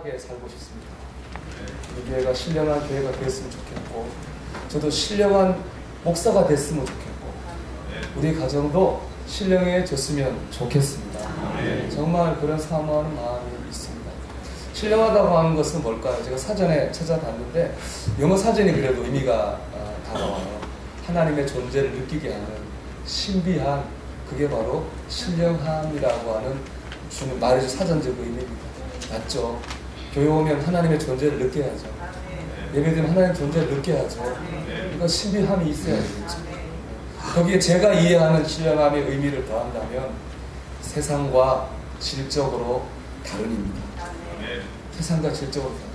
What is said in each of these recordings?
신령하게 살고 싶습니다. 우리 교회가 신령한 교회가 됐으면 좋겠고, 저도 신령한 목사가 됐으면 좋겠고, 우리 가정도 신령해졌으면 좋겠습니다. 정말 그런 사모하는 마음이 있습니다. 신령하다고 하는 것은 뭘까요? 제가 사전에 찾아봤는데 영어 사전이 그래도 의미가 다가와요. 하나님의 존재를 느끼게 하는 신비한, 그게 바로 신령함이라고 하는 말해준 사전적 의미입니다. 맞죠? 교회 오면 하나님의 존재를 느껴야죠. 예배드리면 하나님의 존재를 느껴야죠. 이건 신비함이 있어야 되겠죠. 거기에 제가 이해하는 신령함의 의미를 더한다면 세상과 질적으로 다른입니다. 세상과 질적으로 다른.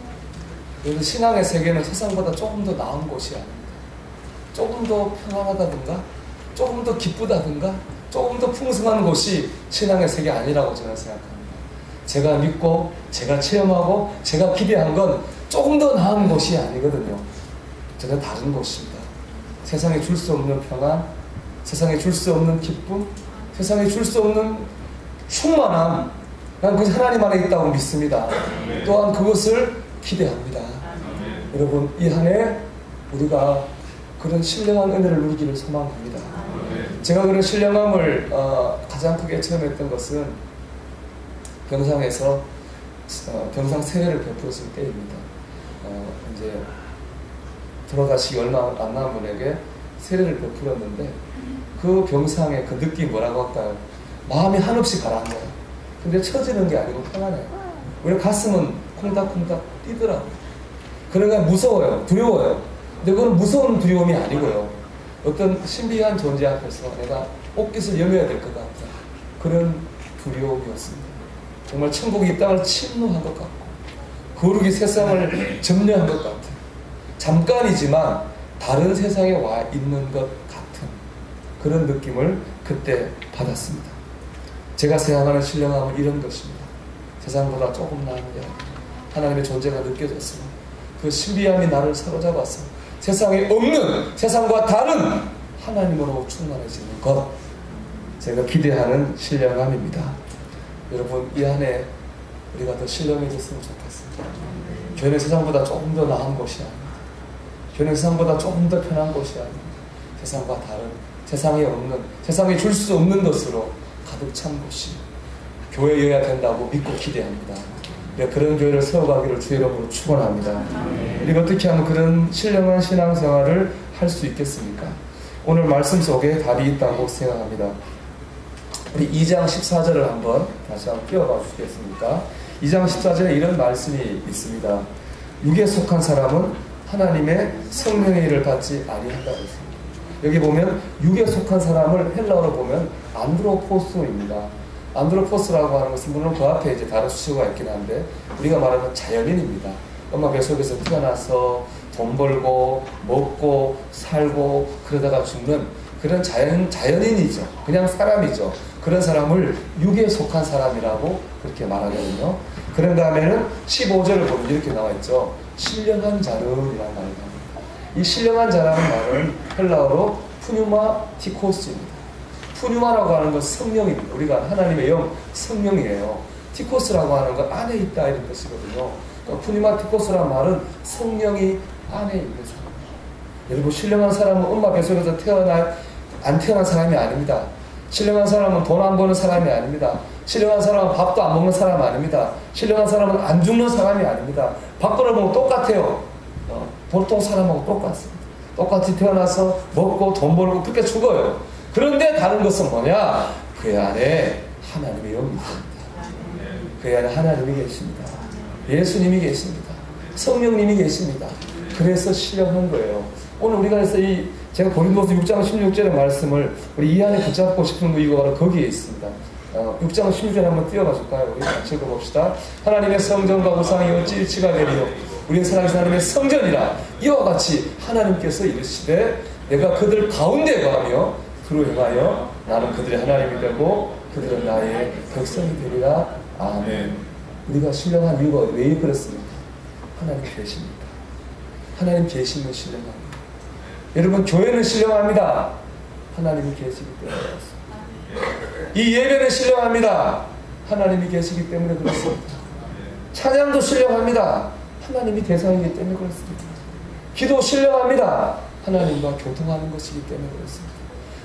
그래서 신앙의 세계는 세상보다 조금 더 나은 곳이 아닙니다. 조금 더 평안하다든가, 조금 더 기쁘다든가, 조금 더 풍성한 곳이 신앙의 세계 아니라고 저는 생각합니다. 제가 믿고, 제가 체험하고, 제가 기대한 건 조금 더 나은 곳이 아니거든요. 전혀 다른 곳입니다. 세상에 줄 수 없는 평안, 세상에 줄 수 없는 기쁨, 세상에 줄 수 없는 충만함, 난 그 하나님 안에 있다고 믿습니다. 또한 그것을 기대합니다. 여러분, 이 한 해 우리가 그런 신령한 은혜를 누리기를 소망합니다. 제가 그런 신령함을 가장 크게 체험했던 것은 병상에서 병상 세례를 베풀었을 때입니다. 이제 돌아가시기 얼마 안 남은 분에게 세례를 베풀었는데 그 병상의 그 느낌이 뭐라고 할까요? 마음이 한없이 가라앉아요. 근데 처지는 게 아니고 편안해요. 우리 가슴은 콩닥콩닥 뛰더라고요. 그러니까 무서워요. 두려워요. 근데 그건 무서운 두려움이 아니고요. 어떤 신비한 존재 앞에서 내가 옷깃을 여며야 될 것 같다. 그런 두려움이었습니다. 정말 천국이 이 땅을 침노한 것 같고 거룩이 세상을 점령한 것 같은, 잠깐이지만 다른 세상에 와 있는 것 같은 그런 느낌을 그때 받았습니다. 제가 생각하는 신령함은 이런 것입니다. 세상보다 조금 나은 하나님의 존재가 느껴졌으면 그 신비함이 나를 사로잡아서 세상에 없는, 세상과 다른 하나님으로 충만해지는 것, 제가 기대하는 신령함입니다. 여러분, 이 한 해 우리가 더 신령해졌으면 좋겠습니다. 교회는 세상보다 조금 더 나은 곳이 아닙니다. 교회는 세상보다 조금 더 편한 곳이 아닙니다. 세상과 다른, 세상에 없는, 세상에 줄 수 없는 것으로 가득 찬 곳이 교회여야 된다고 믿고 기대합니다. 그런 교회를 세워가기를 주의 이름으로 축원합니다. 우리가 어떻게 하면 그런 신령한 신앙생활을 할 수 있겠습니까? 오늘 말씀 속에 답이 있다고 생각합니다. 우리 2장 14절을 한번 다시 한번 띄워봐 주시겠습니까? 2장 14절에 이런 말씀이 있습니다. 육에 속한 사람은 하나님의 성령의 일을 받지 아니한다고 했습니다. 여기 보면 육에 속한 사람을 헬라어로 보면 안드로포스입니다. 안드로포스라고 하는 것은 물론 그 앞에 이제 다른 수식어가 있긴 한데 우리가 말하는 자연인입니다. 엄마 뱃속에서 태어나서 돈 벌고 먹고 살고 그러다가 죽는 그런 자연인이죠. 그냥 사람이죠. 그런 사람을 육에 속한 사람이라고 그렇게 말하거든요. 그런 다음에는 15절을 보면 이렇게 나와 있죠. 신령한 자는이라는 말이 나옵니다. 이 신령한 자라는 말은 헬라어로 푸뉴마티코스입니다. 푸뉴마라고 하는 건 성령입니다. 우리가 하나님의 영, 성령이에요. 티코스라고 하는 건 안에 있다 이런 뜻이거든요. 그러니까 푸뉴마티코스라는 말은 성령이 안에 있는 사람. 여러분, 신령한 사람은 엄마 뱃속에서 안 태어난 사람이 아닙니다. 신령한 사람은 돈 안 버는 사람이 아닙니다. 신령한 사람은 밥도 안 먹는 사람 아닙니다. 신령한 사람은 안 죽는 사람이 아닙니다. 밖으로 보면 똑같아요. 보통 사람하고 똑같습니다. 똑같이 태어나서 먹고 돈 벌고 그렇게 죽어요. 그런데 다른 것은 뭐냐? 그 안에 하나님의 영이 있습니다. 그 안에 하나님이 계십니다. 예수님이 계십니다. 성령님이 계십니다. 그래서 신령한 거예요. 오늘 우리가 해서 제가 고린도서 6장 16절의 말씀을 우리 이 안에 붙잡고 싶은 이유가 바로 거기에 있습니다. 6장 16절 한번 띄워봐 줄까요? 우리 같이 읽어봅시다. 하나님의 성전과 우상이 어찌 일치가 되리요? 우리는 살아계신 하나님의 성전이라. 이와 같이 하나님께서 이르시되 내가 그들 가운데 거하며 그로 행하여 나는 그들의 하나님이 되고 그들은 나의 백성이 되리라. 아멘. 우리가 신령한 이유가 왜 그렇습니까? 하나님 계십니다. 하나님 계시면 신령합니다. 여러분, 교회는 신령합니다. 하나님이 계시기 때문에 그렇습니다. 이 예배는 신령합니다. 하나님이 계시기 때문에 그렇습니다. 찬양도 신령합니다. 하나님이 대상이기 때문에 그렇습니다. 기도 신령합니다. 하나님과 교통하는 것이기 때문에 그렇습니다.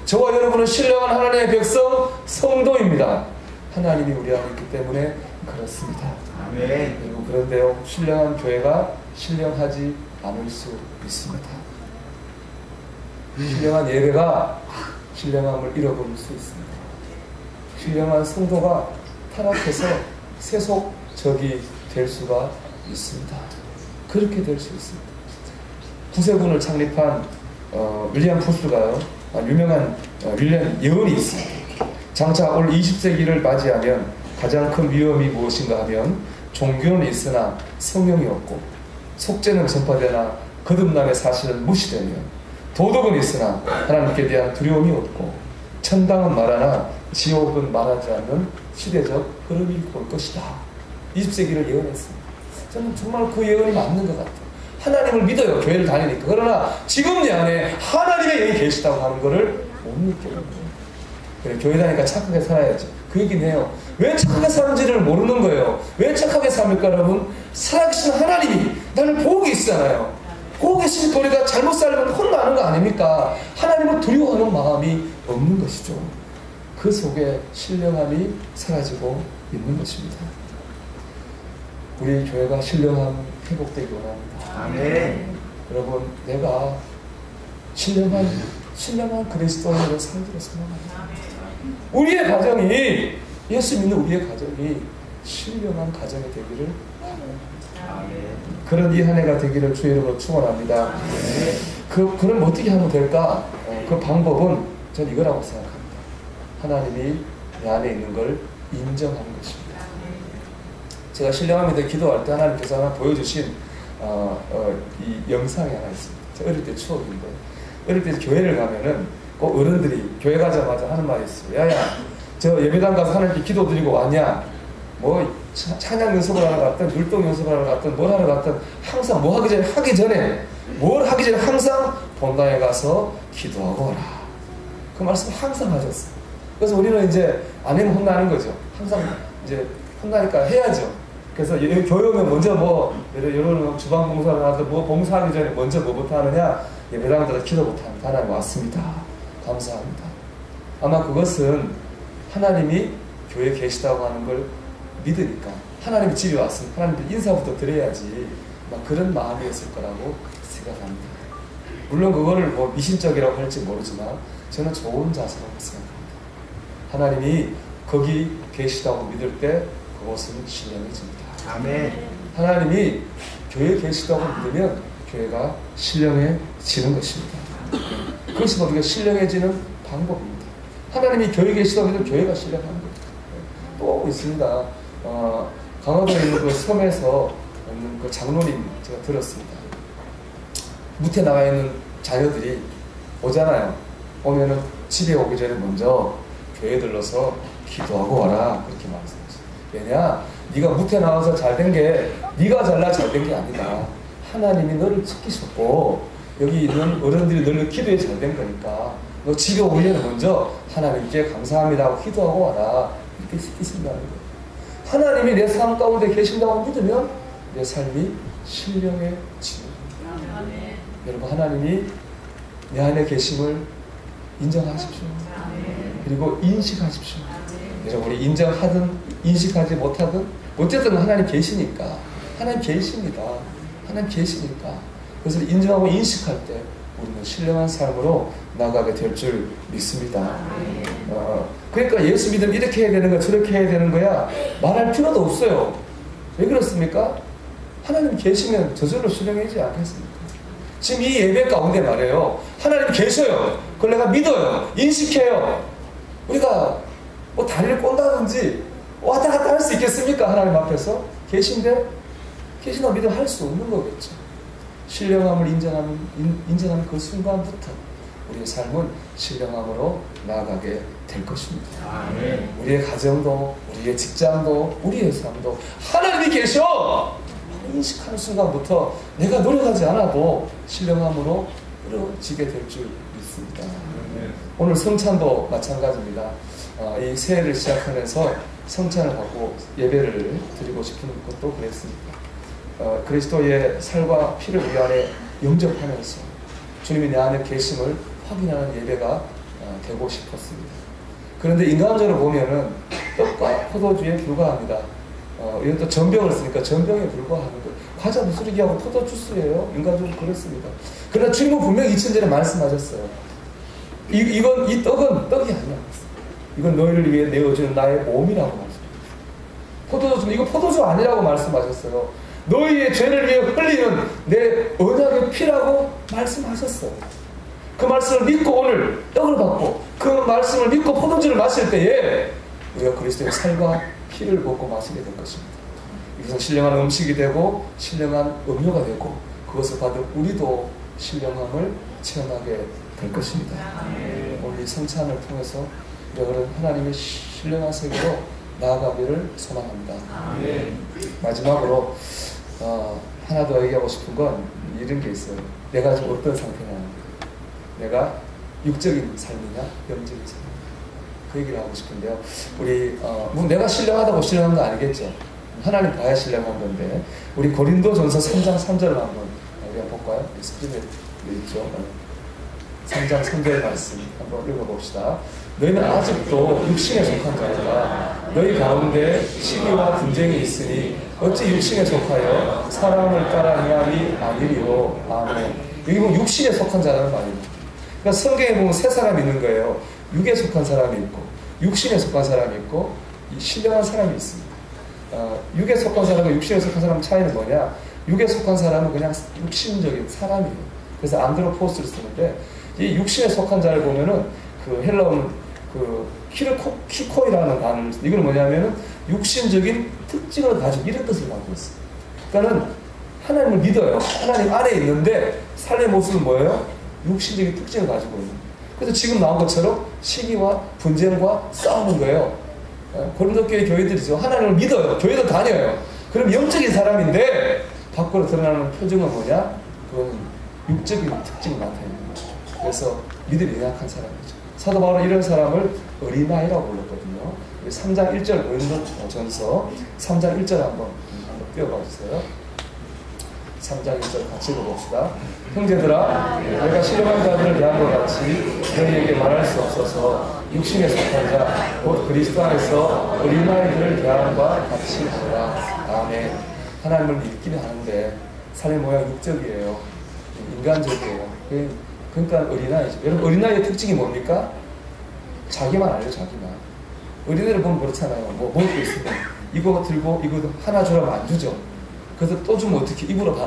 저와 여러분은 신령한 하나님의 백성, 성도입니다. 하나님이 우리 안에 있기 때문에 그렇습니다. 아멘. 그리고 그런데요, 신령한 교회가 신령하지 않을 수 있습니다. 신령한 예배가 신령함을 잃어버릴 수 있습니다. 신령한 성도가 타락해서 세속적이 될 수가 있습니다. 그렇게 될 수 있습니다. 구세군을 창립한 윌리엄 푸스가요, 유명한 예언이 있습니다. 장차 올 20세기를 맞이하면 가장 큰 위험이 무엇인가 하면 종교는 있으나 성령이 없고, 속죄는 전파되나 거듭남의 사실은 무시되며, 도덕은 있으나 하나님께 대한 두려움이 없고, 천당은 말하나 지옥은 말하지 않는 시대적 흐름이 올 것이다. 20세기를 예언했습니다. 저는 정말 그 예언이 맞는 것 같아요. 하나님을 믿어요, 교회를 다니니까. 그러나 지금 내 안에 하나님의 영이 계시다고 하는 것을 못 느껴요. 그래, 교회 다니니까 착하게 살아야지. 그 얘기는 해요. 왜 착하게 사는지를 모르는 거예요. 왜 착하게 삽니까, 여러분? 살아계신 하나님이 나를 보고 계시잖아요. 보고 계시니 우리가 잘못 살면 혼나는 거 아닙니까? 하나님을 두려워하는 마음이 없는 것이죠. 그 속에 신령함이 사라지고 있는 것입니다. 우리 교회가 신령함 회복되기 원합니다. 아멘. 여러분, 내가 신령한 그리스도인으로 살기를 소망합니다. 우리의 가정이, 예수 믿는 우리의 가정이 신령한 가정이 되기를 바랍니다. 그런 이 한 해가 되기를 주의 이름으로 축원합니다. 그럼 어떻게 하면 될까? 그 방법은 저는 이거라고 생각합니다. 하나님이 내 안에 있는 걸 인정하는 것입니다. 제가 신령함에 기도할 때 하나님께서 하나 보여주신 이 영상이 하나 있습니다. 제가 어릴 때 추억인데, 어릴 때 교회를 가면은 꼭 어른들이 교회 가자마자 하는 말이 있어요. 야야, 저 예배당 가서 하나님께 기도 드리고 왔냐? 뭐 찬양 연습을 하러 갔든 율동 연습을 하러 갔든 뭘 하러 갔든 항상 뭐 하기 전에 항상 본당에 가서 기도하고 와라. 그 말씀을 항상 하셨어요. 그래서 우리는 이제 아니면 혼나는 거죠. 항상 이제 혼나니까 해야죠. 그래서 교회 오면 먼저 여러분 주방 봉사를 하든 뭐 봉사하기 전에 먼저 뭐부터 하느냐? 예배당 가서 기도부터 합니다. 하나님 왔습니다. 감사합니다. 아마 그것은 하나님이 교회에 계시다고 하는 걸 믿으니까, 하나님이 집에 왔으면 하나님께 인사부터 드려야지, 막 그런 마음이었을 거라고 생각합니다. 물론 그거를 뭐 미신적이라고 할지 모르지만 저는 좋은 자세라고 생각합니다. 하나님이 거기 계시다고 믿을 때 그것은 신령해집니다. 아멘. 하나님이 교회에 계시다고 믿으면 교회가 신령해지는 것입니다. 그것이 우리가 신령해지는 방법입니다. 하나님이 교회에 계시다고 믿으면 교회가 신령한 거예요. 또 있습니다. 강화도에 있는 그 섬에서 있는 그 장로님 제가 들었습니다. 무태 나가 있는 자녀들이 오잖아요. 오면은 집에 오기 전에 먼저 교회 들러서 기도하고 와라, 그렇게 말씀하셨어요. 왜냐? 네가 무태 나와서 잘된 게 네가 잘나 잘된 게 아니다. 하나님이 너를 지키셨고 여기 있는 어른들이 너를 기도에 잘된 거니까 너 집에 오기 전에 먼저 하나님께 감사합니다 하고 기도하고 와라, 이렇게 시키신다는 거예요. 하나님이 내 삶 가운데 계신다고 믿으면 내 삶이 신령해지는 거예요. 여러분, 하나님이 내 안에 계심을 인정하십시오. 그리고 인식하십시오. 여러분, 우리 인정하든 인식하지 못하든 어쨌든 하나님 계시니까, 하나님 계십니다. 하나님 계시니까 그것을 인정하고 인식할 때 우리는 신령한 삶으로 나가게 될 줄 믿습니다. 그러니까 예수 믿으면 이렇게 해야 되는 거야, 저렇게 해야 되는 거야 말할 필요도 없어요. 왜 그렇습니까? 하나님 계시면 저절로 신령해지지 않겠습니까? 지금 이 예배 가운데 말이에요, 하나님 계셔요. 그걸 내가 믿어요. 인식해요. 우리가 뭐 다리를 꼰다든지 왔다 갔다 할 수 있겠습니까? 하나님 앞에서 계신데, 계시다고 믿으면 할 수 없는 거겠죠. 신령함을 인정하는 그 순간부터 우리의 삶은 신령함으로 나아가게 될 것입니다. 아멘. 우리의 가정도, 우리의 직장도, 우리의 삶도 하나님이 계셔! 인식하는 순간부터 내가 노력하지 않아도 신령함으로 이루어지게 될 줄 믿습니다. 오늘 성찬도 마찬가지입니다. 이 새해를 시작하면서 성찬을 받고 예배를 드리고 싶은 것도 그랬습니다. 그리스도의 살과 피를 우리 안에 영접하면서 주님이 내 안에 계심을 확인하는 예배가 되고 싶었습니다. 그런데 인간적으로 보면은 떡과 포도주에 불과합니다. 이건 또 전병을 쓰니까 전병에 불과하는 거. 과자 부스러기하고 포도 주스예요. 인간적으로 그렇습니다. 그러나 주님은 분명히 2000전에 말씀하셨어요. 이 떡은 떡이 아니야. 이건 너희를 위해 내어주는 나의 몸이라고 말씀하셨어요. 포도주, 이거 포도주 아니라고 말씀하셨어요. 너희의 죄를 위해 흘리는 내 언약의 피라고 말씀하셨어요. 그 말씀을 믿고 오늘 떡을 받고 그 말씀을 믿고 포도주를 마실 때에 우리가 그리스도의 살과 피를 먹고 마시게 될 것입니다. 이것은 신령한 음식이 되고 신령한 음료가 되고 그것을 받은 우리도 신령함을 체험하게 될 것입니다. 오늘 이 성찬을 통해서 우리가 하나님의 신령한 세계로 나아가기를 소망합니다. 마지막으로 하나 더 얘기하고 싶은 건 이런 게 있어요. 내가 지금 어떤 상태냐, 내가 육적인 삶이냐 영적인 삶이냐, 그 얘기를 하고 싶은데요. 우리 뭐 내가 신령하다고 신령한 거 아니겠죠. 하나님 봐야 신령한 건데 우리 고린도전서 3장 3절을 한번 우리가 볼까요? 스크린에 있죠. 3장 3절 말씀 한번 읽어봅시다. 너희는 아직도 육신에 속한 자니까 너희 가운데 시기와 분쟁이 있으니 어찌 육신에 속하여 사람을 따라 행함이 아니리요. 아멘. 여기 보면 육신에 속한 자라는 말입니다. 그러니까 성경에 보면 세 사람이 있는 거예요. 육에 속한 사람이 있고 육신에 속한 사람이 있고 신령한 사람이 있습니다. 육에 속한 사람과 육신에 속한 사람 차이는 뭐냐? 육에 속한 사람은 그냥 육신적인 사람이에요. 그래서 안드로포스를 쓰는데 이 육신에 속한 자를 보면은 그 헬라어는 그 키코이라는 단어를 쓰는데 이건 뭐냐면은 육신적인 특징을 가지고 이런 뜻을 가지고 있어요. 그러니까는 하나님을 믿어요. 하나님 안에 있는데 삶의 모습은 뭐예요? 육신적인 특징을 가지고 있는 거예요. 그래서 지금 나온 것처럼 시기와 분쟁과 싸우는 거예요. 고린도 교회 교회들이죠. 하나님을 믿어요. 교회도 다녀요. 그럼 영적인 사람인데 밖으로 드러나는 표정은 뭐냐? 그건 육적인 특징이 나타내는 거죠. 그래서 믿음이 연약한 사람이죠. 사도 바울은 이런 사람을 어린아이라고 불렀거든요. 3장 1절 고린도전서 3장 1절 한번 띄워봐 주세요. 3장 1절 같이 읽어봅시다. 형제들아, 내가 신령한 자들을 대한 것 같이 너희에게 말할 수 없어서 육신에 속한 자, 곧 그리스도 안에서 어린아이들을 대함과 같이 하라. 아멘. 하나님을 믿기는 하는데 삶의 모양 육적이에요. 인간적이에요. 그러니까 어린아이죠. 여러분, 어린아이의 특징이 뭡니까? 자기만 알죠, 자기만. 어린애를 보면 그렇잖아요. 뭐 먹고 있으면 이거 들고 이거 하나 주라면 안 주죠. 그래서 또 주면 어떻게 입으로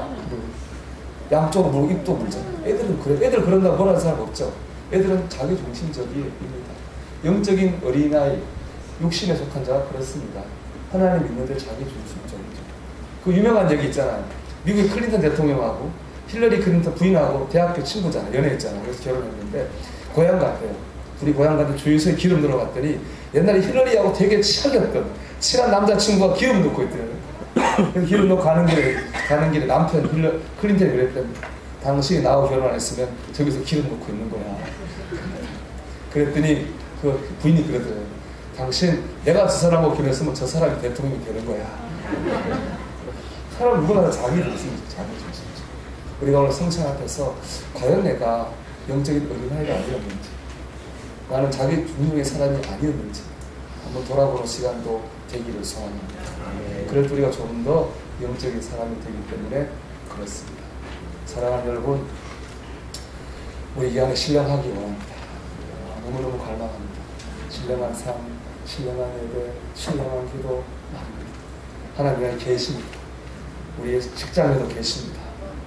양쪽으로 물고 입도 물잖아요. 애들은 그래. 애들 그런다고 뭐라는 사람 없죠. 애들은 자기 중심적입니다. 영적인 어린아이, 육신에 속한 자가 그렇습니다. 하나님 믿는데 자기 중심적이죠. 그 유명한 얘기 있잖아요. 미국의 클린턴 대통령하고 힐러리 클린턴 부인하고 대학교 친구잖아요. 연애했잖아요. 그래서 결혼했는데 고향 갔대요. 둘이 고향 갔는데 주유소에 기름 넣으러 갔더니 옛날에 힐러리하고 되게 친한 남자친구가 기름 넣고 있더라고요. 그래서 기름 넣고 가는 길에 남편 클린턴이 그랬더니 당신이 나하고 결혼 안 했으면 저기서 기름 넣고 있는 거야. 그랬더니 그 부인이 그러더라고요. 당신 내가 저 사람하고 결혼했으면 저 사람이 대통령이 되는 거야. 사람 누구나 자기 중심이죠. 자기 중심이죠. 우리가 오늘 성찬 앞에서 과연 내가 영적인 어린아이가 아니었는지, 나는 자기 중심의 사람이 아니었는지 한번 돌아보는 시간도 되기를 소원합니다. 그럴 때 우리가 조금 더 영적인 사람이 되기 때문에 그렇습니다. 사랑하는 여러분, 우리 이 안에 신령하기 원합니다. 너무너무 갈망합니다. 신령한 삶, 신령한 예배, 신령한 기도 말입니다. 하나님 안에 계십니다. 우리의 직장에도 계십니다.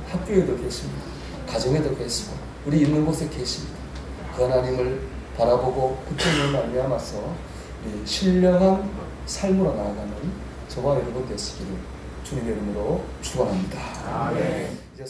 학교에도 계십니다. 가정에도 계시고 우리 있는 곳에 계십니다. 그 하나님을 바라보고 붙들는 말미암아서 신령한 삶으로 나아가는 저와 여러분 되시기를 주님의 이름으로 축원합니다. 아멘. 이제